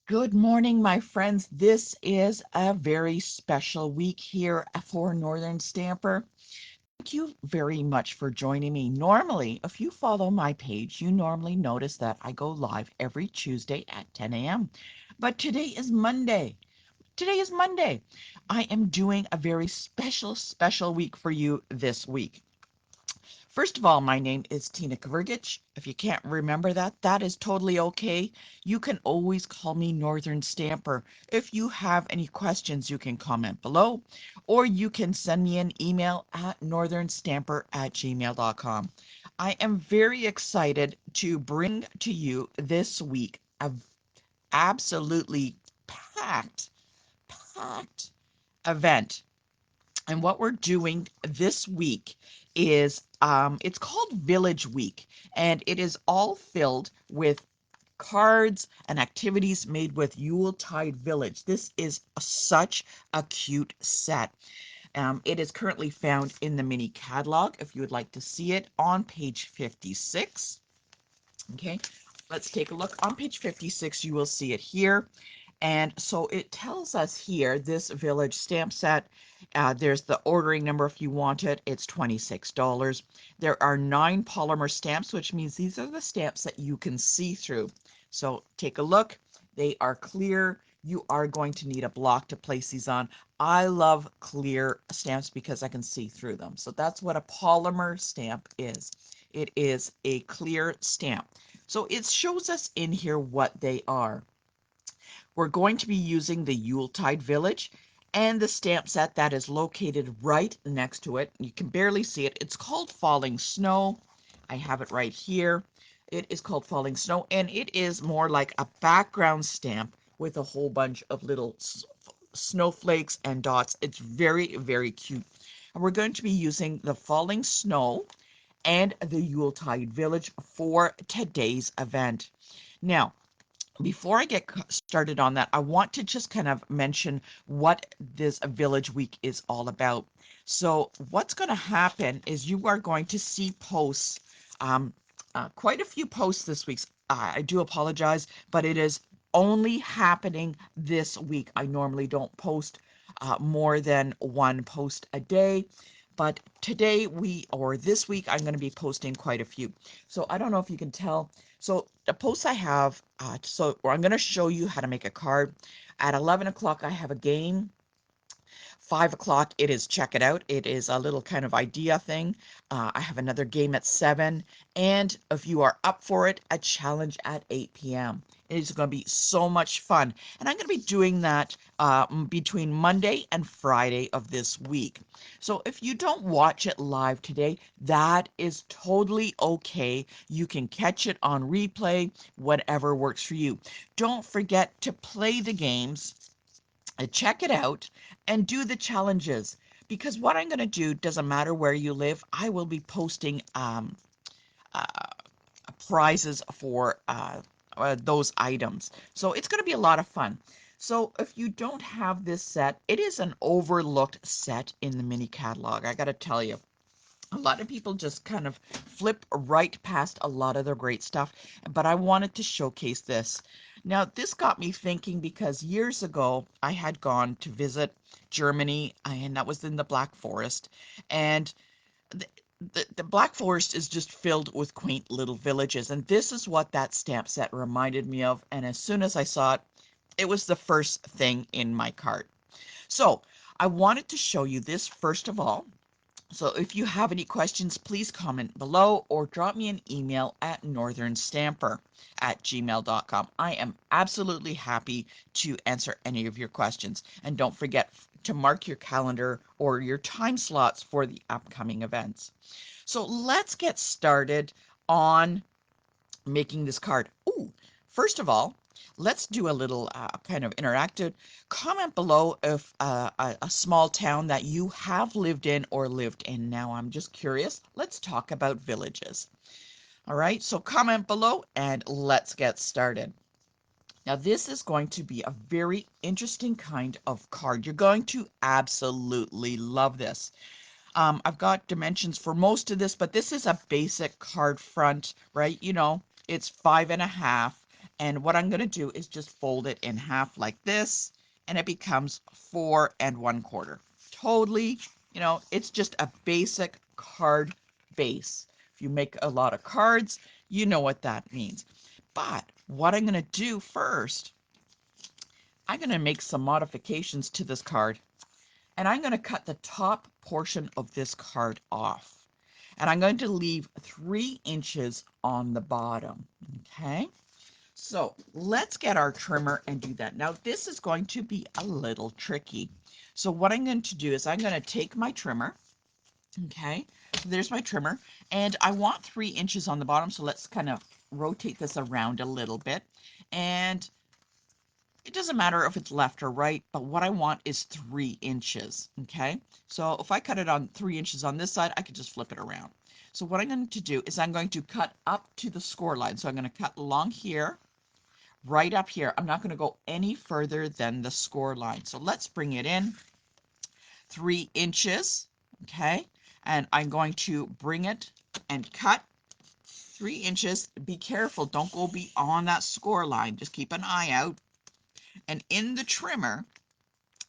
Good morning, my friends. This is a very special week here for Northern Stamper. Thank you very much for joining me. Normally, if you follow my page, you normally notice that I go live every Tuesday at 10 a.m. But today is Monday. Today is Monday. I am doing a very special week for you this week. First of all, my name is Tina Kvergich. If you can't remember that, that is totally okay. You can always call me Northern Stamper. If you have any questions, you can comment below, or you can send me an email at northernstamper@gmail.com. I am very excited to bring to you this week a absolutely packed, packed event. And what we're doing this week is it's called Village Week, and it is all filled with cards and activities made with Yuletide Village. This is such a cute set. It is currently found in the mini catalog if you would like to see it on page 56. Okay, let's take a look. On page 56, you will see it here. And so it tells us here, this village stamp set, there's the ordering number if you want it, it's $26. There are 9 polymer stamps, which means these are the stamps that you can see through. So take a look, they are clear. You are going to need a block to place these on. I love clear stamps because I can see through them. So that's what a polymer stamp is. It is a clear stamp. So it shows us in here what they are. We're going to be using the Yuletide Village and the stamp set that is located right next to it. You can barely see it. It's called Falling Snow. I have it right here. It is called Falling Snow, and it is more like a background stamp with a whole bunch of little snowflakes and dots. It's very, very cute. And we're going to be using the Falling Snow and the Yuletide Village for today's event. Now, before I get started on that, I want to just kind of mention what this Village Week is all about. So what's going to happen is you are going to see posts, quite a few posts this week. I do apologize, but it is only happening this week. I normally don't post more than one post a day. But today or this week, I'm going to be posting quite a few. So I don't know if you can tell. So the posts I have, I'm going to show you how to make a card. At 11 o'clock, I have a game. 5 o'clock, it is check it out. It is a little kind of idea thing. I have another game at 7. And if you are up for it, a challenge at 8 p.m. It is going to be so much fun. And I'm going to be doing that between Monday and Friday of this week. So if you don't watch it live today, that is totally okay. You can catch it on replay, whatever works for you. Don't forget to play the games, check it out, and do the challenges. Because what I'm going to do doesn't matter where you live. I will be posting uh, prizes for those items. So it's going to be a lot of fun. So if you don't have this set, it is an overlooked set in the mini catalog. I got to tell you. A lot of people just kind of flip right past a lot of their great stuff, but I wanted to showcase this. Now, this got me thinking because years ago I had gone to visit Germany, and that was in the Black Forest. And the, the Black Forest is just filled with quaint little villages. And this is what that stamp set reminded me of. And as soon as I saw it, it was the first thing in my cart. So I wanted to show you this first of all. So if you have any questions, please comment below or drop me an email at northernstamper@gmail.com. I am absolutely happy to answer any of your questions. And don't forget to mark your calendar or your time slots for the upcoming events. So let's get started on making this card. Ooh, first of all, let's do a little kind of interactive. Comment below if a small town that you have lived in or lived in. Now, I'm just curious. Let's talk about villages. All right, so comment below and let's get started. Now, this is going to be a very interesting kind of card. You're going to absolutely love this. I've got dimensions for most of this, but this is a basic card front, right? You know, it's 5.5, And what I'm going to do is just fold it in half like this, and it becomes 4 1/4. Totally, it's just a basic card base. If you make a lot of cards, you know what that means. But what I'm going to do first, I'm going to make some modifications to this card, and I'm going to cut the top portion of this card off. And I'm going to leave 3 inches on the bottom. Okay. So let's get our trimmer and do that. Now this is going to be a little tricky. So what I'm going to do is I'm going to take my trimmer. Okay, so there's my trimmer, and I want 3 inches on the bottom. So let's kind of rotate this around a little bit. And it doesn't matter if it's left or right, but what I want is 3 inches. Okay, so if I cut it on 3 inches on this side, I could just flip it around. So what I'm going to do is I'm going to cut up to the score line. So I'm going to cut along here, right up here. I'm not going to go any further than the score line. So let's bring it in 3 inches. Okay. And I'm going to bring it and cut 3 inches. Be careful. Don't go beyond that score line. Just keep an eye out. And in the trimmer,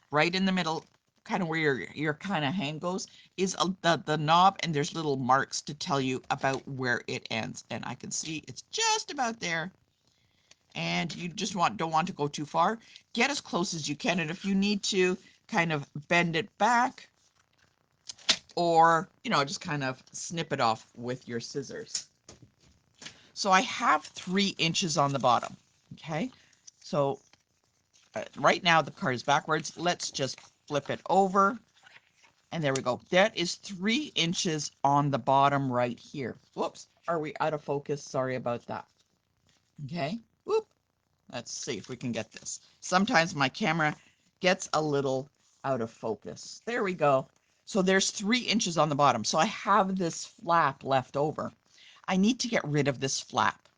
right in the middle, kind of where your kind of hand goes, is the knob, and there's little marks to tell you about where it ends. And I can see it's just about there. And you just don't want to go too far. Get as close as you can, and if you need to kind of bend it back, or just kind of snip it off with your scissors. So I have 3 inches on the bottom. Okay, so right now the card is backwards. Let's just flip it over, and there we go. That is 3 inches on the bottom right here. Whoops, are we out of focus? Sorry about that. Okay, whoop. Let's see if we can get this. Sometimes my camera gets a little out of focus. There we go. So there's 3 inches on the bottom. So I have this flap left over. I need to get rid of this flap.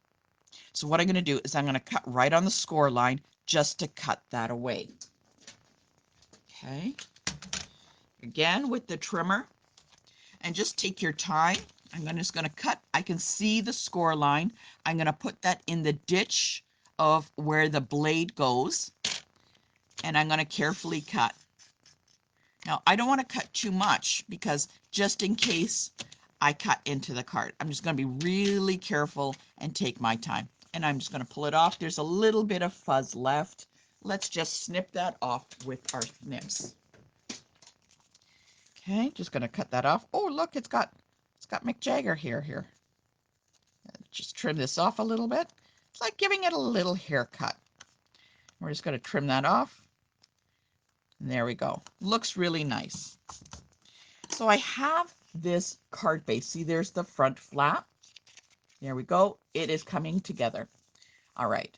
So what I'm going to do is I'm going to cut right on the score line just to cut that away. Okay. Again with the trimmer, and just take your time. I'm just going to cut. I can see the score line. I'm going to put that in the ditch of where the blade goes, and I'm going to carefully cut. Now, I don't want to cut too much because just in case I cut into the card, I'm just going to be really careful and take my time. And I'm just going to pull it off. There's a little bit of fuzz left. Let's just snip that off with our snips. Okay, just going to cut that off. Oh, look, it's got Mick Jagger here. Just trim this off a little bit. It's like giving it a little haircut. We're just going to trim that off. And there we go. Looks really nice. So I have this card base. See, there's the front flap. There we go. It is coming together. All right.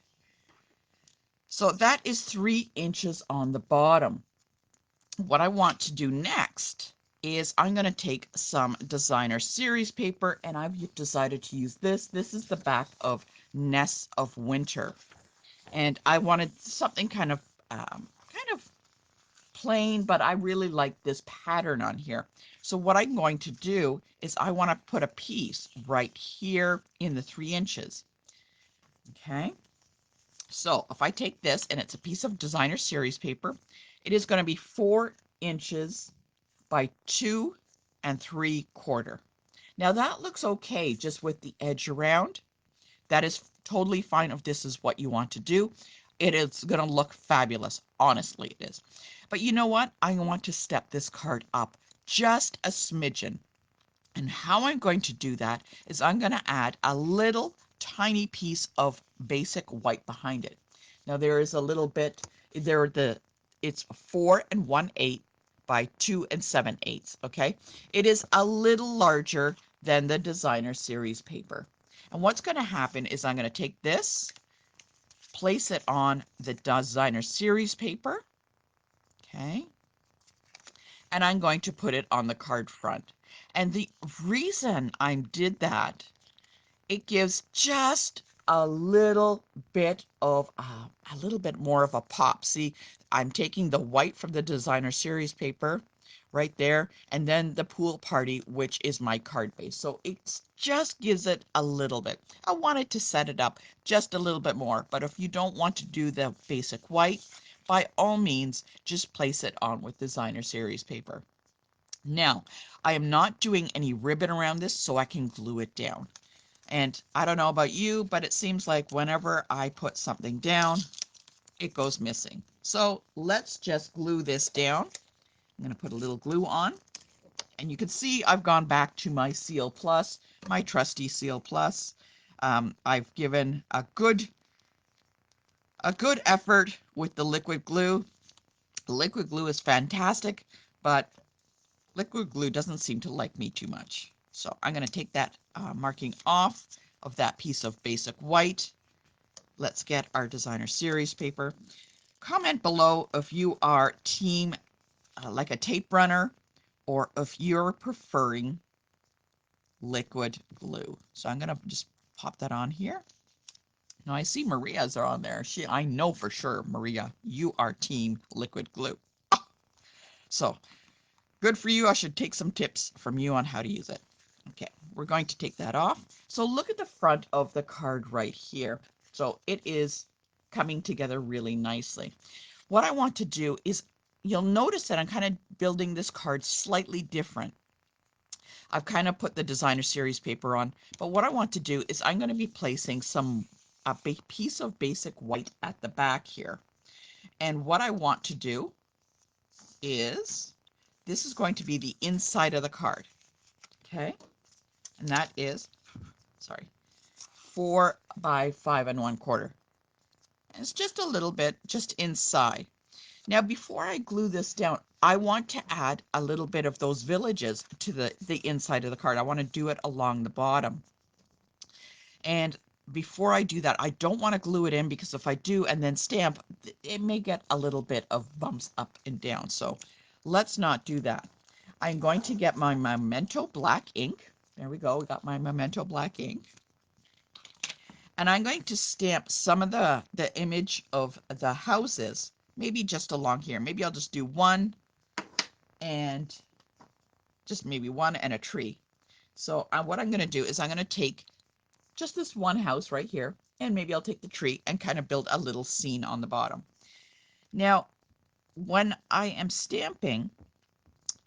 So that is 3 inches on the bottom. What I want to do next is I'm going to take some designer series paper, and I've decided to use this. This is the back of Nests of Winter. And I wanted something kind of plain, but I really like this pattern on here. So what I'm going to do is I want to put a piece right here in the 3 inches. Okay. So if I take this, and it's a piece of designer series paper, it is going to be 4 inches by 2 3/4. Now that looks okay just with the edge around. That is totally fine if this is what you want to do. It is going to look fabulous. Honestly, it is. But you know what? I want to step this card up just a smidgen. And how I'm going to do that is I'm going to add a little tiny piece of basic white behind it. Now there is a little bit, it's 4 1/8 by 2 7/8. Okay. It is a little larger than the designer series paper. And what's going to happen is I'm going to take this, place it on the designer series paper. Okay. And I'm going to put it on the card front. And the reason I did that, it gives just a little bit more of a pop. See, I'm taking the white from the designer series paper. right there, and then the pool party, which is my card base. So it just gives it a little bit. I wanted to set it up just a little bit more, but if you don't want to do the basic white, by all means, just place it on with designer series paper. Now, I am not doing any ribbon around this so I can glue it down. And I don't know about you, but it seems like whenever I put something down, it goes missing. So let's just glue this down. I'm going to put a little glue on. And you can see I've gone back to my Seal Plus, my trusty Seal Plus. I've given a good effort with the liquid glue. Liquid glue is fantastic, but liquid glue doesn't seem to like me too much. So I'm going to take that marking off of that piece of basic white. Let's get our designer series paper. Comment below if you are team like a tape runner or if you're preferring liquid glue. So I'm going to just pop that on here. Now I see Maria's are on there. I know for sure, Maria, you are team liquid glue. Ah, so good for you. I should take some tips from you on how to use it. Okay, we're going to take that off. So look at the front of the card right here. So it is coming together really nicely. What I want to do is, you'll notice that I'm kind of building this card slightly different. I've kind of put the designer series paper on, but what I want to do is I'm going to be placing a piece of basic white at the back here. And what I want to do is, this is going to be the inside of the card. Okay, and that is, sorry, 4 by 5 1/4. It's just a little bit just inside. Now, before I glue this down, I want to add a little bit of those villages to the inside of the card. I want to do it along the bottom. And before I do that, I don't want to glue it in, because if I do and then stamp, it may get a little bit of bumps up and down. So let's not do that. I'm going to get my Memento black ink. There we go. We got my Memento black ink. And I'm going to stamp some of the image of the houses, maybe just along here. Maybe I'll just do one and just maybe one and a tree. So what I'm going to do is I'm going to take just this one house right here, and maybe I'll take the tree and kind of build a little scene on the bottom. Now, when I am stamping,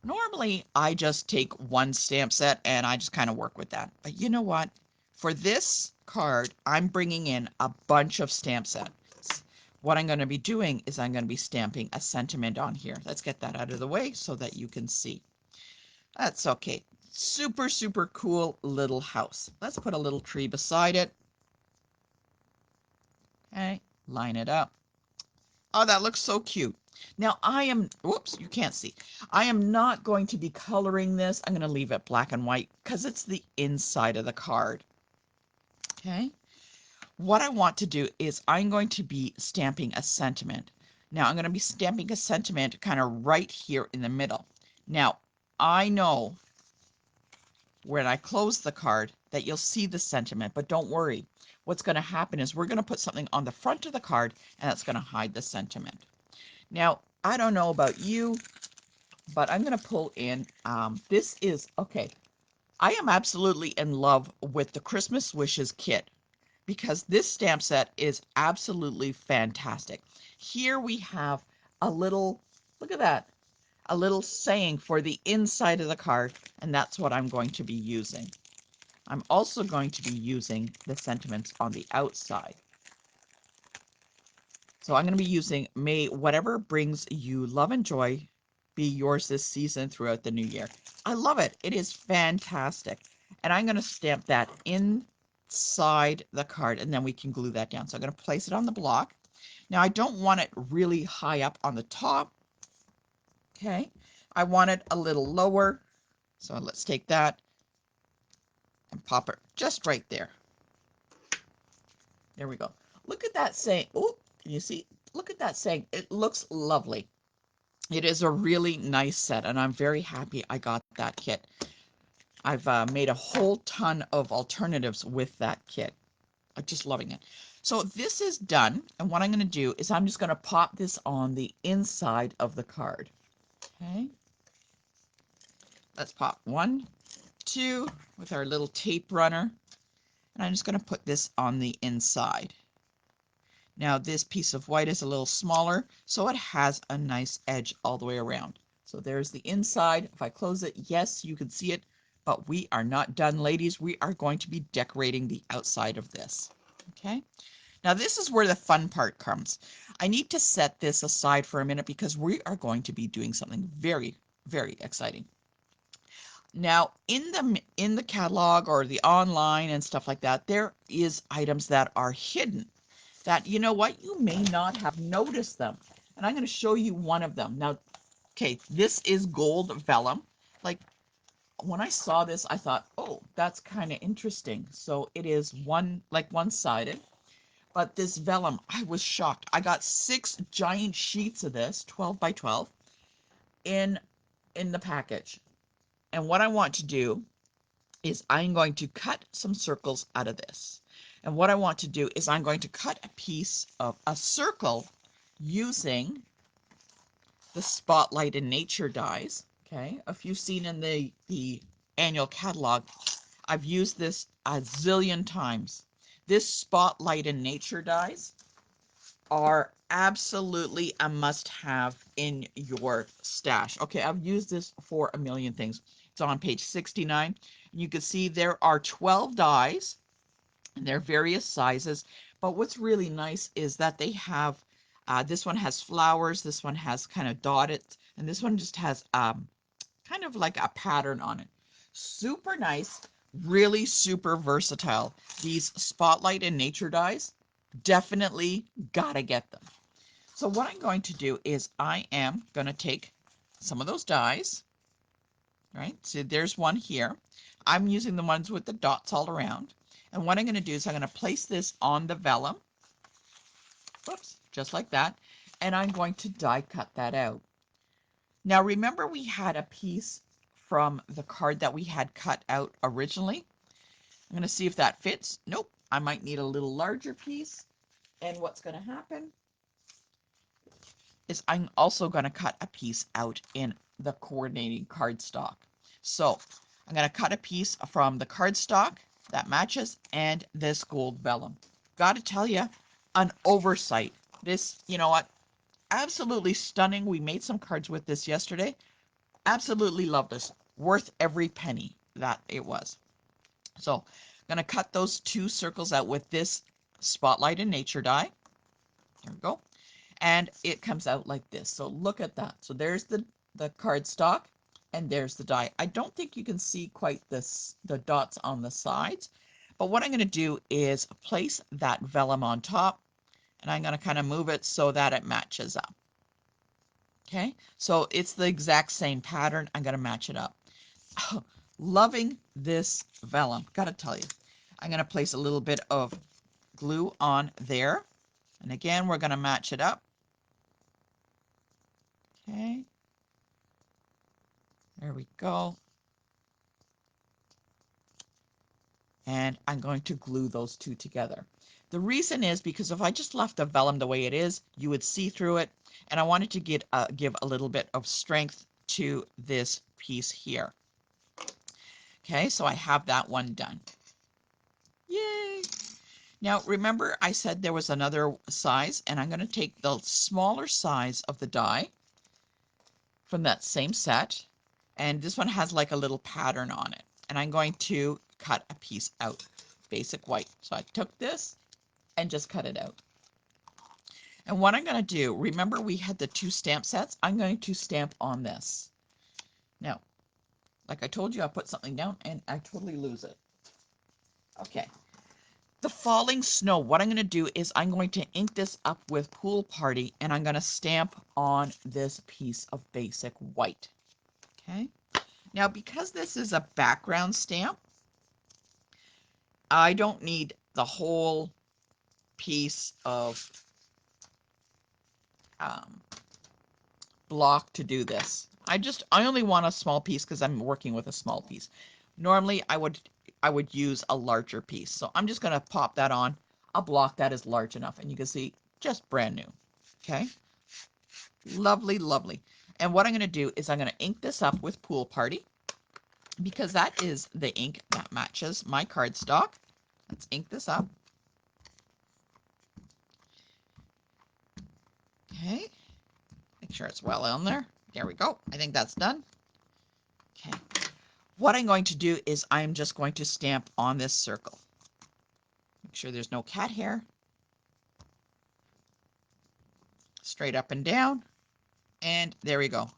normally I just take one stamp set and I just kind of work with that. But you know what? For this card, I'm bringing in a bunch of stamp sets. What I'm going to be doing is I'm going to be stamping a sentiment on here. Let's get that out of the way so that you can see. That's okay. Super, super cool little house. Let's put a little tree beside it. Okay, line it up. Oh, that looks so cute. Now whoops, you can't see. I am not going to be coloring this. I'm going to leave it black and white because it's the inside of the card. Okay. What I want to do is I'm going to be stamping a sentiment. Now I'm going to be stamping a sentiment kind of right here in the middle. Now, I know when I close the card that you'll see the sentiment, but don't worry. What's going to happen is we're going to put something on the front of the card, and that's going to hide the sentiment. Now, I don't know about you, but I'm going to pull in, this is, okay, I am absolutely in love with the Christmas Wishes kit, because this stamp set is absolutely fantastic. Here we have a little, look at that, a little saying for the inside of the card, and that's what I'm going to be using. I'm also going to be using the sentiments on the outside. So I'm going to be using, may whatever brings you love and joy be yours this season throughout the new year. I love it. It is fantastic. And I'm going to stamp that inside the card, and then we can glue that down. So I'm going to place it on the block. Now I don't want it really high up on the top. Okay. I want it a little lower. So let's take that and pop it just right there. There we go. Look at that saying. Oh, can you see? Look at that saying. It looks lovely. It is a really nice set, and I'm very happy I got that kit. I've made a whole ton of alternatives with that kit. I'm just loving it. So this is done, and what I'm going to do is I'm just going to pop this on the inside of the card. Okay. Let's pop 1, 2 with our little tape runner. And I'm just going to put this on the inside. Now this piece of white is a little smaller, so it has a nice edge all the way around. So there's the inside. If I close it, yes, you can see it, but we are not done, ladies. We are going to be decorating the outside of this. Okay. Now this is where the fun part comes. I need to set this aside for a minute because we are going to be doing something very, very exciting. Now, in the catalog or the online and stuff like that, there is items that are hidden that, you know what, you may not have noticed them. And I'm going to show you one of them. Now, okay, this is gold vellum. Like, when I saw this, I thought, oh, that's kind of interesting. So it is one-sided. But this vellum, I was shocked. I got 6 giant sheets of this, 12 by 12, in the package. And what I want to do is I'm going to cut some circles out of this. And what I want to do is I'm going to cut a piece of a circle using the Spotlight in Nature dies. Okay, if you've seen in the annual catalog, I've used this a zillion times. This Spotlight in Nature dies are absolutely a must-have in your stash. Okay, I've used this for a million things. It's on page 69. And you can see there are 12 dies, and they're various sizes. But what's really nice is that they have, this one has flowers, this one has kind of dotted, and this one just has kind of like a pattern on it. Super nice, really super versatile. These Spotlight in Nature dies, definitely gotta get them. So what I'm going to do is I am going to take some of those dies, right? So there's one here. I'm using the ones with the dots all around. And what I'm going to do is I'm going to place this on the vellum. Whoops, just like that. And I'm going to die cut that out. Now remember we had a piece from the card that we had cut out originally. I'm going to see if that fits. Nope, I might need a little larger piece. And what's going to happen is I'm also going to cut a piece out in the coordinating cardstock. So I'm going to cut a piece from the cardstock that matches and this gold vellum. Got to tell you, an oversight. This, you know what, absolutely stunning. We made some cards with this yesterday. Absolutely love this. Worth every penny that it was. So I'm going to cut those 2 circles out with this Spotlight in Nature die. There we go. And it comes out like this. So look at that. So there's the cardstock and there's the die. I don't think you can see quite the dots on the sides, but what I'm going to do is place that vellum on top, and I'm going to kind of move it so that it matches up. Okay, so it's the exact same pattern. I'm going to match it up. Loving this vellum, gotta tell you. I'm going to place a little bit of glue on there, and again we're going to match it up. Okay, there we go. And I'm going to glue those 2 together. The reason is because if I just left the vellum the way it is, you would see through it, and I wanted to give a little bit of strength to this piece here. Okay, so I have that one done. Yay! Now remember I said there was another size, and I'm going to take the smaller size of the die from that same set, and this one has like a little pattern on it, and I'm going to cut a piece out, basic white. So I took this and just cut it out. And what I'm going to do, remember we had the 2 stamp sets, I'm going to stamp on this. Now, like I told you, I put something down and I totally lose it. Okay, the falling snow, what I'm going to do is I'm going to ink this up with Pool Party, and I'm going to stamp on this piece of basic white. Okay, now because this is a background stamp, I don't need the whole piece of block to do this. I only want a small piece because I'm working with a small piece. Normally I would use a larger piece. So I'm just going to pop that on a block that is large enough, and you can see just brand new. Okay, lovely, lovely. And what I'm going to do is I'm going to ink this up with Pool Party. because that is the ink that matches my cardstock. Let's ink this up. Okay, make sure it's well on there. There we go. I think that's done. Okay, what I'm going to do is I'm just going to stamp on this circle. Make sure there's no cat hair. Straight up and down. And there we go.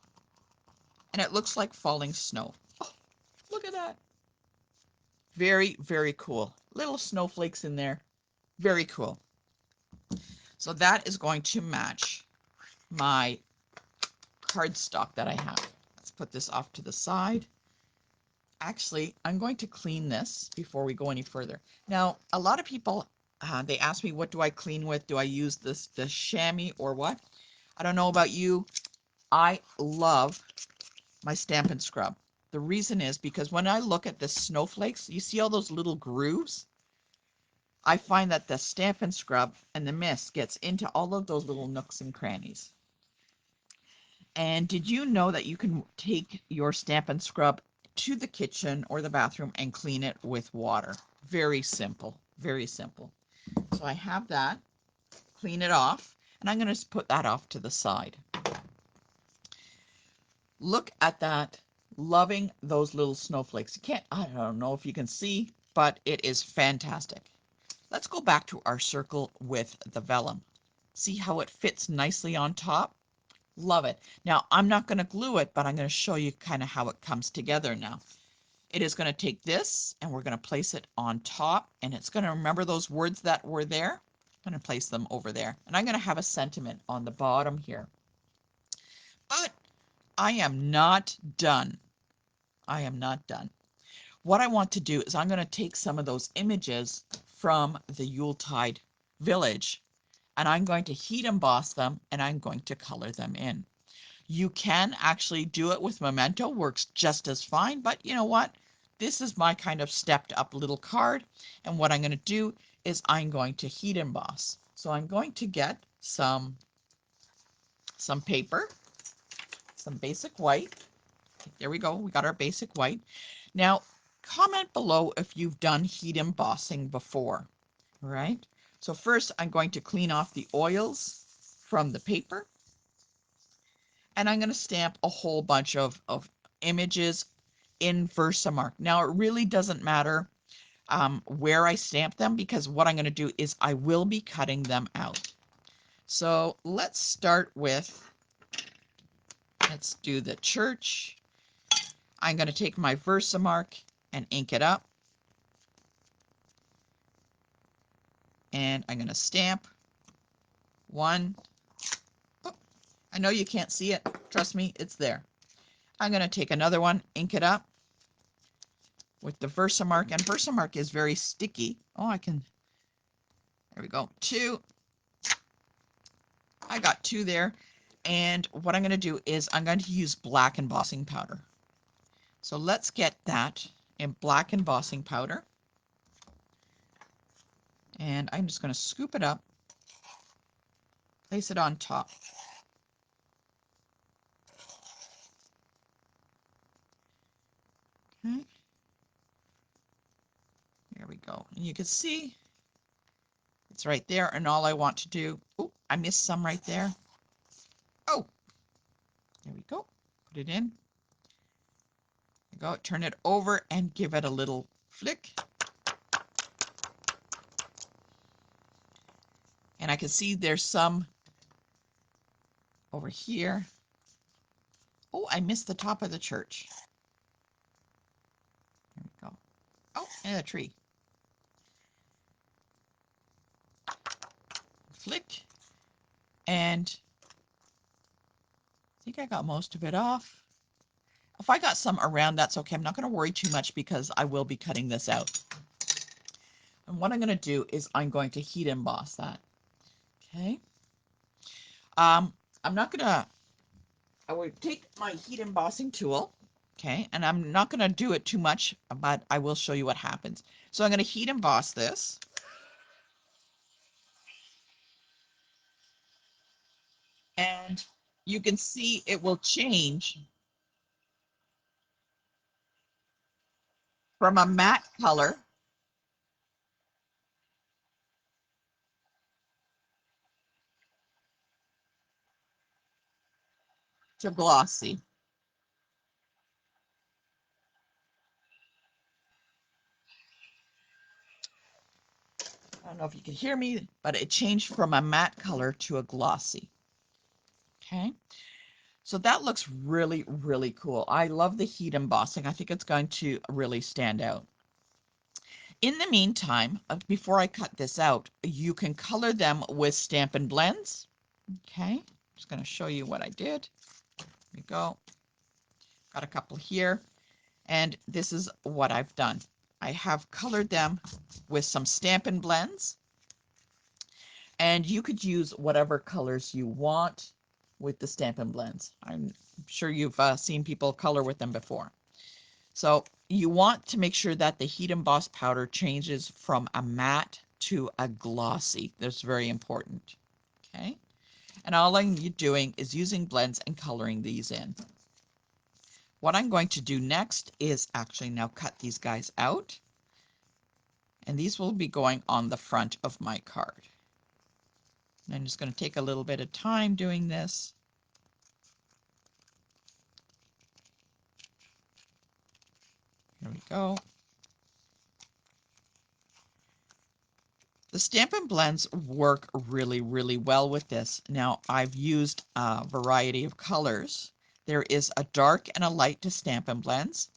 And it looks like falling snow. Oh, look at that. Very, very cool. Little snowflakes in there. Very cool. So that is going to match my cardstock that I have. Let's put this off to the side. Actually, I'm going to clean this before we go any further. Now, a lot of people, they ask me, what do I clean with? Do I use the chamois or what? I don't know about you. I love my Stampin' Scrub. The reason is because when I look at the snowflakes, you see all those little grooves? I find that the Stampin' Scrub and the mist gets into all of those little nooks and crannies. And did you know that you can take your Stampin' Scrub to the kitchen or the bathroom and clean it with water? Very simple, very simple. So I have that, clean it off, and I'm going to put that off to the side. Look at that, loving those little snowflakes. You can't, I don't know if you can see, but it is fantastic. Let's go back to our circle with the vellum. See how it fits nicely on top? Love it. Now, I'm not going to glue it, but I'm going to show you kind of how it comes together now. It is going to take this and we're going to place it on top, and it's going to remember those words that were there. I'm going to place them over there, and I'm going to have a sentiment on the bottom here. But I am not done. I am not done. What I want to do is I'm going to take some of those images from the Yuletide village, and I'm going to heat emboss them, and I'm going to color them in. You can actually do it with Memento, works just as fine, but you know what? This is my kind of stepped up little card, and what I'm going to do is I'm going to heat emboss. So I'm going to get some paper, some basic white. There we go, we got our basic white. Now, comment below if you've done heat embossing before, all right? So first I'm going to clean off the oils from the paper, and I'm going to stamp a whole bunch of images in Versamark. Now, it really doesn't matter where I stamp them, because what I'm going to do is I will be cutting them out. So let's start with, let's do the church. I'm going to take my Versamark and ink it up. And I'm going to stamp one. Oh, I know you can't see it. Trust me, it's there. I'm going to take another one, ink it up with the Versamark, and Versamark is very sticky. Oh, I can, there we go, two. I got two there. And what I'm going to do is I'm going to use black embossing powder. So let's get that in black embossing powder. And I'm just going to scoop it up, place it on top. Okay. There we go. And you can see it's right there. And all I want to do, oh, I missed some right there. Oh, there we go. Put it in. There we go. Turn it over and give it a little flick. And I can see there's some over here. Oh, I missed the top of the church. There we go. Oh, and a tree. Flick. And I think I got most of it off. If I got some around, that's okay. I'm not going to worry too much because I will be cutting this out. And what I'm going to do is I'm going to heat emboss that. Okay. I'm not going to, I will take my heat embossing tool. Okay. And I'm not going to do it too much, but I will show you what happens. So I'm going to heat emboss this. And you can see it will change. from a matte color to glossy. I don't know if you can hear me, but it changed from a matte color to a glossy. Okay, so that looks really, really cool. I love the heat embossing. I think it's going to really stand out. In the meantime, before I cut this out, you can color them with Stampin' Blends. Okay, just going to show you what I did. Here we go. Got a couple here, and this is what I've done. I have colored them with some Stampin' Blends, and you could use whatever colors you want with the Stampin' Blends. I'm sure you've seen people color with them before. So you want to make sure that the heat emboss powder changes from a matte to a glossy. That's very important. Okay, and all I'm doing is using blends and coloring these in. What I'm going to do next is actually now cut these guys out, and these will be going on the front of my card. And I'm just going to take a little bit of time doing this. Here we go. The Stampin' Blends work really, really well with this. Now, I've used a variety of colors. There is a dark and a light to Stampin' Blends,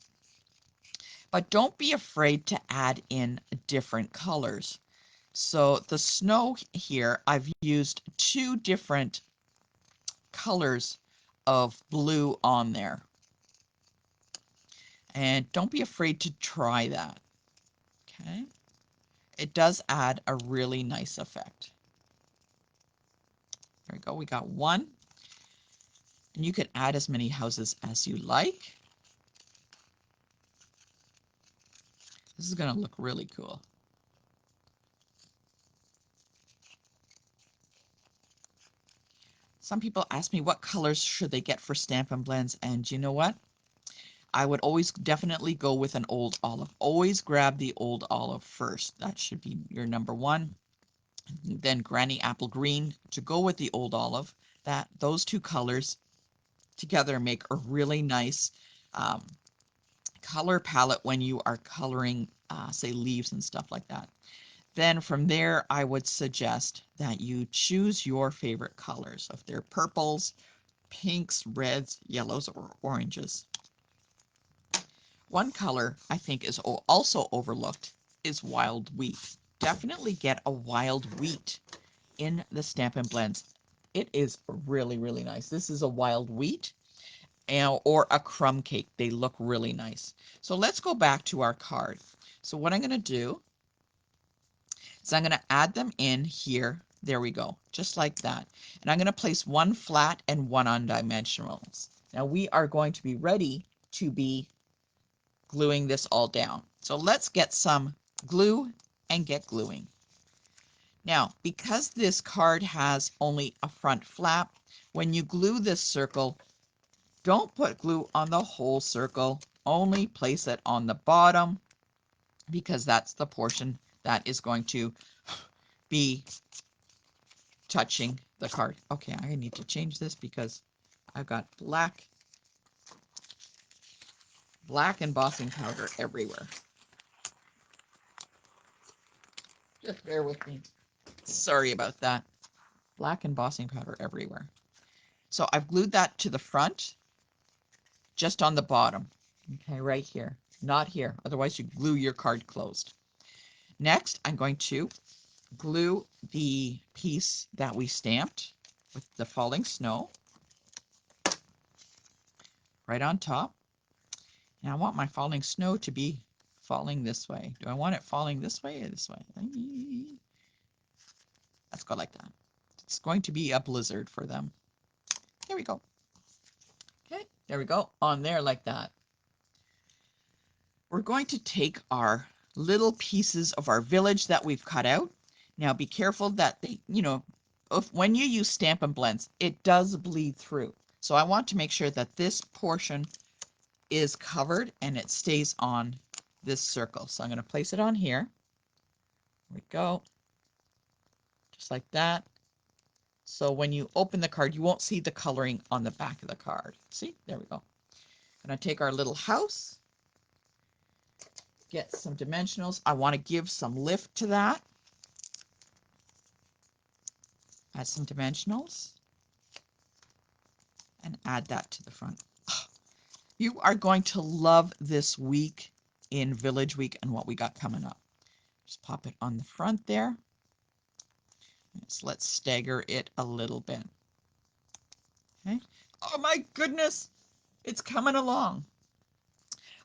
but don't be afraid to add in different colors. So the snow here, I've used 2 different colors of blue on there. And don't be afraid to try that. Okay. It does add a really nice effect. There we go. We got 1. And you can add as many houses as you like. This is going to look really cool. Some people ask me what colors should they get for Stampin' Blends, and you know what? I would always definitely go with an old olive. Always grab the old olive first. That should be your number 1. Then Granny Apple Green to go with the old olive. Those 2 colors together make a really nice color palette when you are coloring, say, leaves and stuff like that. Then from there, I would suggest that you choose your favorite colors. If they're purples, pinks, reds, yellows, or oranges. One color I think is also overlooked is wild wheat. Definitely get a wild wheat in the Stampin' Blends. It is really, really nice. This is a wild wheat or a crumb cake. They look really nice. So let's go back to our card. So what I'm going to do is I'm going to add them in here. There we go, just like that. And I'm going to place 1 flat and 1 on dimensionals. Now we are going to be ready to be gluing this all down. So let's get some glue and get gluing. Now, because this card has only a front flap, when you glue this circle, don't put glue on the whole circle. Only place it on the bottom because that's the portion that is going to be touching the card. Okay, I need to change this because I've got black embossing powder everywhere. Just bear with me. Sorry about that. Black embossing powder everywhere. So I've glued that to the front, just on the bottom. Okay, right here, not here. Otherwise you glue your card closed. Next, I'm going to glue the piece that we stamped with the falling snow right on top. And I want my falling snow to be falling this way. Do I want it falling this way or this way? Let's go like that. It's going to be a blizzard for them. Here we go. Okay, there we go. On there like that. We're going to take our little pieces of our village that we've cut out. Now be careful that they, when you use Stampin' Blends, it does bleed through. So I want to make sure that this portion is covered and it stays on this circle. So I'm going to place it on here. There we go. Just like that. So when you open the card, you won't see the coloring on the back of the card. See, there we go. Going to take our little house, get some dimensionals. I want to give some lift to that. Add some dimensionals and add that to the front. You are going to love this week in Village Week and what we got coming up. Just pop it on the front there. So let's stagger it a little bit. Okay. Oh my goodness, it's coming along.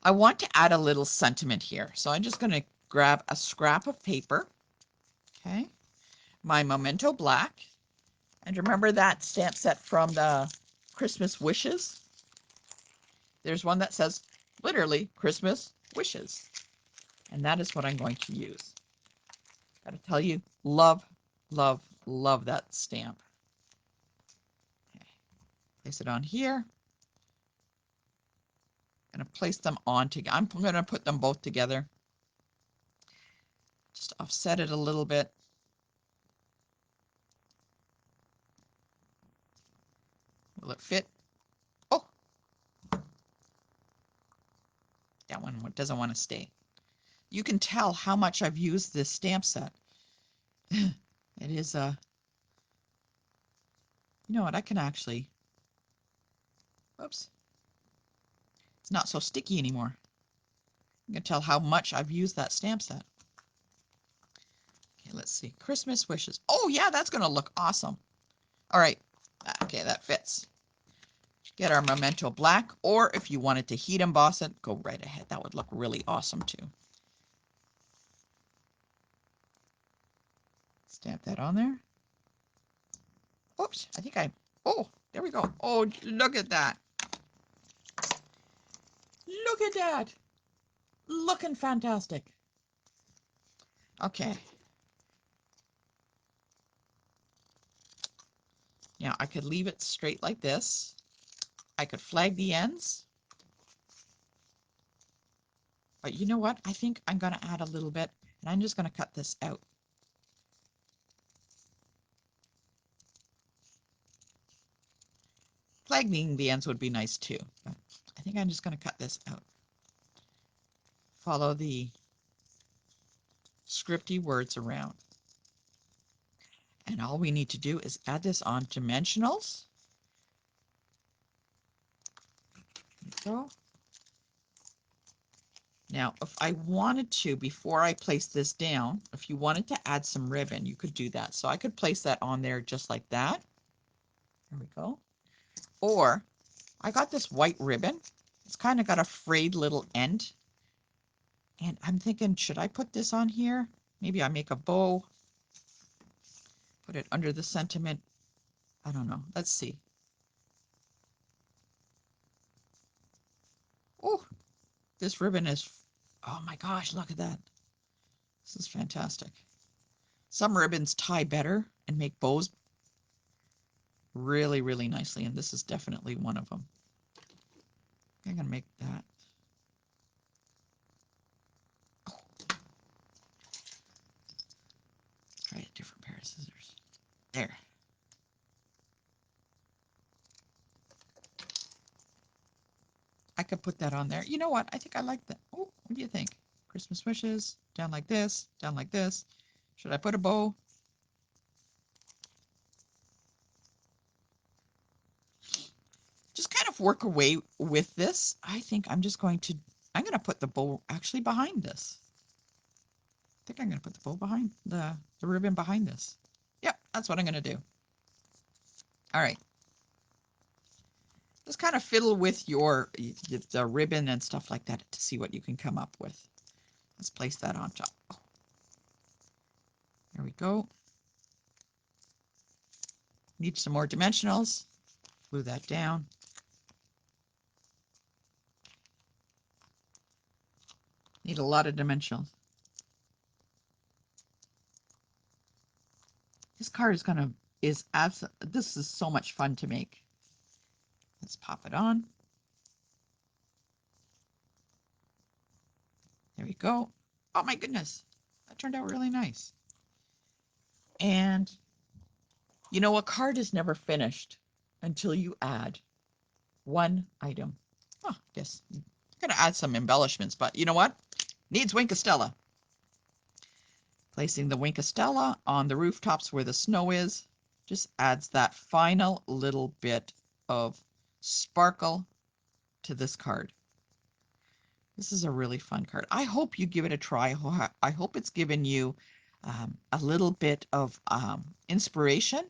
I want to add a little sentiment here. So I'm just going to grab a scrap of paper. Okay. My Memento Black. And remember that stamp set from the Christmas Wishes? There's one that says literally Christmas Wishes. And that is what I'm going to use. Got to tell you, love, love, love that stamp. Okay. Place it on here. I'm going to place them on together. I'm going to put them both together. Just offset it a little bit. Will it fit? Oh, that one doesn't want to stay. You can tell how much I've used this stamp set. It is a, you know what, I can actually, oops, it's not so sticky anymore. You can tell how much I've used that stamp set. Okay, let's see, Christmas Wishes. Oh yeah, that's going to look awesome. All right, okay, that fits. Get our Memento Black, or if you wanted to heat emboss it, go right ahead. That would look really awesome too. Stamp that on there. Oops, I think oh, there we go. Oh, look at that. Look at that. Looking fantastic. Okay. Now I could leave it straight like this. I could flag the ends. But you know what? I think I'm going to add a little bit, and I'm just going to cut this out. Flagging the ends would be nice too. But I think I'm just going to cut this out. Follow the scripty words around. And all we need to do is add this on dimensionals. There we go. Now, if I wanted to, before I place this down, if you wanted to add some ribbon, you could do that. So I could place that on there just like that. There we go. Or I got this white ribbon. It's kind of got a frayed little end. And I'm thinking, should I put this on here? Maybe I make a bow. Put it under the sentiment. I don't know. Let's see. Oh, this ribbon is, oh my gosh, look at that. This is fantastic. Some ribbons tie better and make bows really, really nicely. And this is definitely one of them. I'm going to make that. Oh. Try a different pair of scissors. There. I could put that on there. You know what? I think I like that. Oh, what do you think? Christmas Wishes, down like this, down like this. Should I put a bow? Just kind of work away with this. I think I'm going to put the bow actually behind this. I think I'm going to put the bow behind the ribbon behind this. Yep, that's what I'm going to do. All right. Just kind of fiddle with the ribbon and stuff like that to see what you can come up with. Let's place that on top. There we go. Need some more dimensionals. Glue that down. Need a lot of dimensionals. This card this is so much fun to make. Let's pop it on. There we go. Oh my goodness, that turned out really nice. And you know, a card is never finished until you add one item. Oh, yes, I'm gonna add some embellishments, but you know what? Needs Wink of Stella. Placing the Wink of Stella on the rooftops where the snow is just adds that final little bit of sparkle to this card. This is a really fun card. I hope you give it a try. I hope it's given you a little bit of inspiration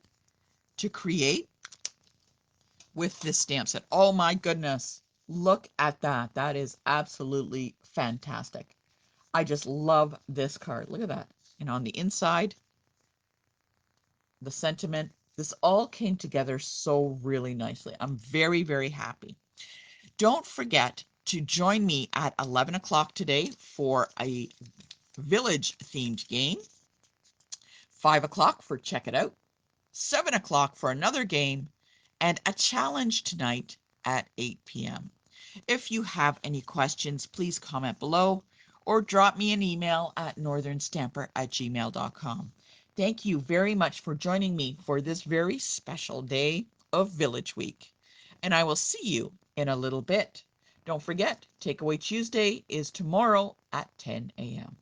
to create with this stamp set. Oh my goodness. Look at that. That is absolutely fantastic. I just love this card. Look at that. And on the inside, the sentiment, this all came together so really nicely. I'm very, very happy. Don't forget to join me at 11 o'clock today for a village themed game, 5 o'clock for Check It Out, 7 o'clock for another game, and a challenge tonight at 8 p.m. If you have any questions, please comment below or drop me an email at northernstamper@gmail.com. Thank you very much for joining me for this very special day of Village Week, and I will see you in a little bit. Don't forget, Takeaway Tuesday is tomorrow at 10 a.m.